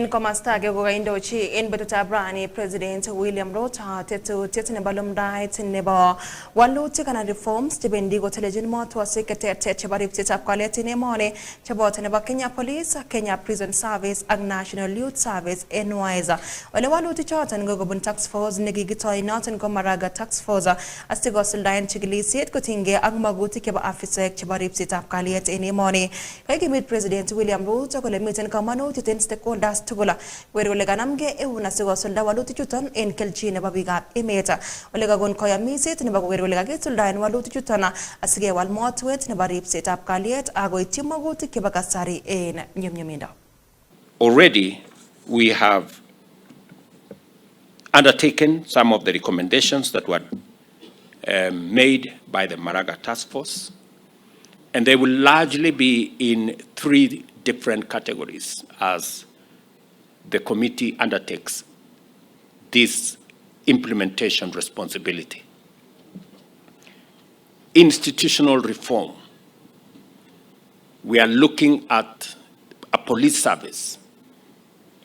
In Komastage Goindochi in Betutabrani, President William Rota, Tetu Tetinaballum Diet in Nebo, Waluti and reforms to Bendigo Television Moto, Secretary Techabarip Titap Quality Nemone, Chabot and Kenya Police, Kenya Prison Service, and National Youth Service, NYSA. Waluti Chart and Gogobun Tax Force, Negigitoi Not and Gomaraga Tax Force, Astigosel Dian Chigli, Set Kutinge, Agmaguti Keba Afisek, Chabarip Titap Quality in Nemone. Kagi President William Rota, Colemit and Kamano, Titens the Kondas. Tugula where ulega namge una sigo solda waluti chutan en kelchine babiga imeta ulega gon koya miset ne bago where ulega getulda en waluti chutana asige wal motwet ne barip set up kaliet ago itimaguti kibakasari en nyumnyuminda. Already we have undertaken some of the recommendations that were made by the Maraga Task Force, and they will largely be in three different categories as the committee undertakes this implementation responsibility. Institutional reform. We are looking at a police service,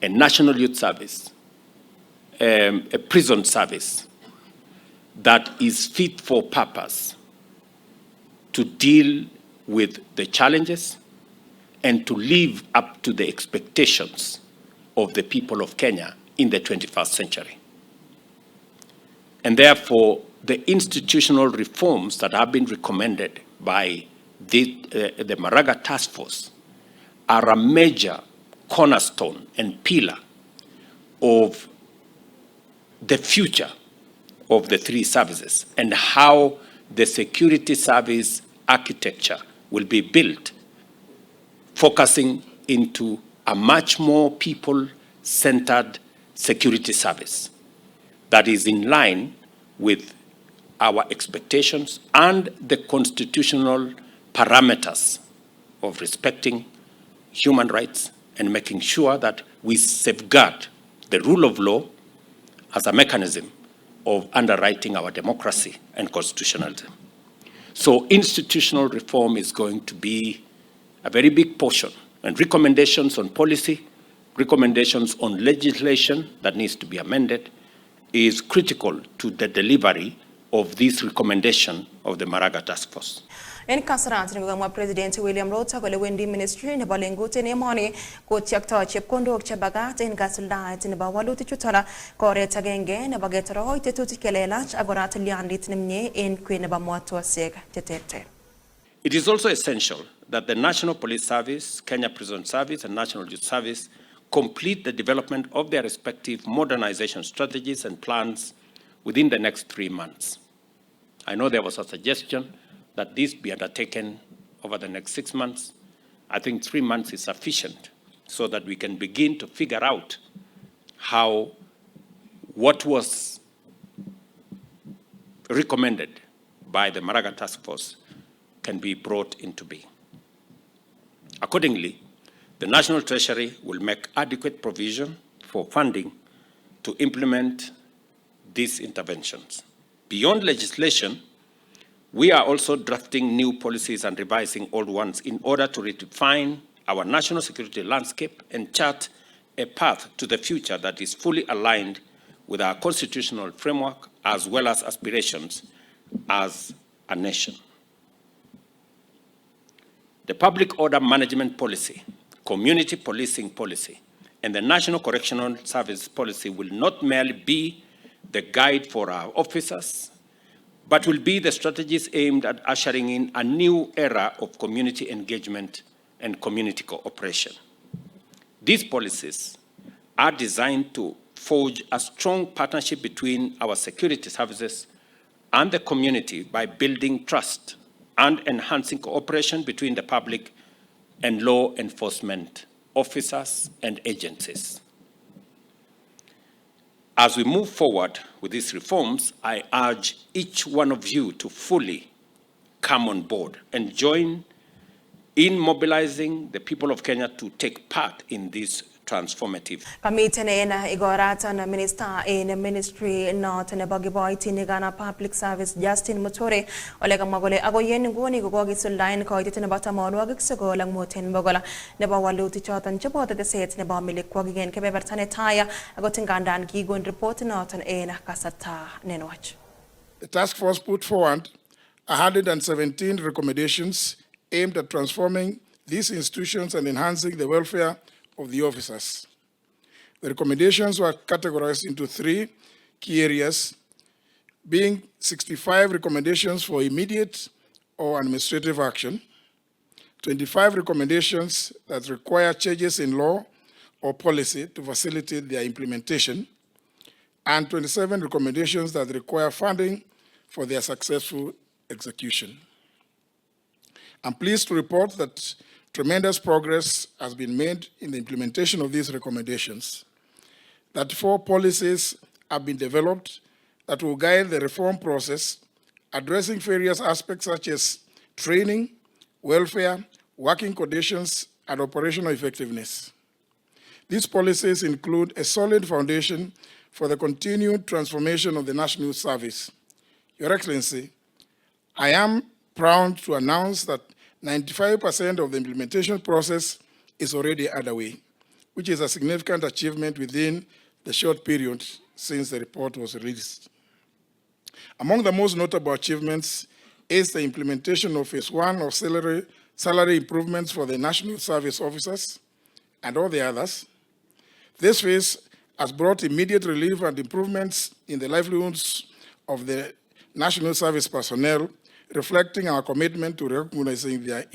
a national youth service, a prison service that is fit for purpose to deal with the challenges and to live up to the expectations of the people of Kenya in the 21st century. And therefore, the institutional reforms that have been recommended by the Maraga Task Force are a major cornerstone and pillar of the future of the three services and how the security service architecture will be built, focusing into a much more people-centered security service that is in line with our expectations and the constitutional parameters of respecting human rights and making sure that we safeguard the rule of law as a mechanism of underwriting our democracy and constitutionalism. So institutional reform is going to be a very big portion, and recommendations on policy, recommendations on legislation that needs to be amended is critical to the delivery of this recommendation of the Maraga Task Force. In Kasarant, President William Rota, Wendi Ministry, Nebalingut in Emoni, Kotiakta, Chipkondo, Chabagat, in Gasilda, in Bawaluti Chutala, Coreta Genge, Nabagetaro, Tetutikele, Agorat Liandit Nimne, in Queen Bamuato Seg, Tetete. It is also essential that the National Police Service, Kenya Prison Service, and National Youth Service complete the development of their respective modernization strategies and plans within the next 3 months. I know there was a suggestion that this be undertaken over the next 6 months. I think 3 months is sufficient so that we can begin to figure out how what was recommended by the Maraga Task Force can be brought into being. Accordingly, the National Treasury will make adequate provision for funding to implement these interventions. Beyond legislation, we are also drafting new policies and revising old ones in order to redefine our national security landscape and chart a path to the future that is fully aligned with our constitutional framework as well as aspirations as a nation. The Public Order Management Policy, Community Policing Policy, and the National Correctional Service Policy will not merely be the guide for our officers, but will be the strategies aimed at ushering in a new era of community engagement and community cooperation. These policies are designed to forge a strong partnership between our security services and the community by building trust and enhancing cooperation between the public and law enforcement officers and agencies. As we move forward with these reforms, I urge each one of you to fully come on board and join in mobilizing the people of Kenya to take part in this transformative. Kamiten ena igorata na minister in ministry not na bagiboy tinigana public service Justin Mutore olega magole agoyen nguni gogogi suldain ko itete na bata monwagik sago lang moten bagola ne ba waluti chotan chobota de set ne ba milik kwagigen kebe bertane taya agotingandan gigon report not ena kasata nenwach. The task force put forward 117 recommendations aimed at transforming these institutions and enhancing the welfare of the officers. The recommendations were categorized into 3 key areas, being 65 recommendations for immediate or administrative action, 25 recommendations that require changes in law or policy to facilitate their implementation, and 27 recommendations that require funding for their successful execution. I'm pleased to report that tremendous progress has been made in the implementation of these recommendations. That 4 policies have been developed that will guide the reform process, addressing various aspects such as training, welfare, working conditions, and operational effectiveness. These policies include a solid foundation for the continued transformation of the National Youth Service. Your Excellency, I am proud to announce that 95% of the implementation process is already underway, which is a significant achievement within the short period since the report was released. Among the most notable achievements is the implementation of Phase 1 of salary improvements for the National Service officers and all the others. This phase has brought immediate relief and improvements in the livelihoods of the National Service personnel, reflecting our commitment to recognizing their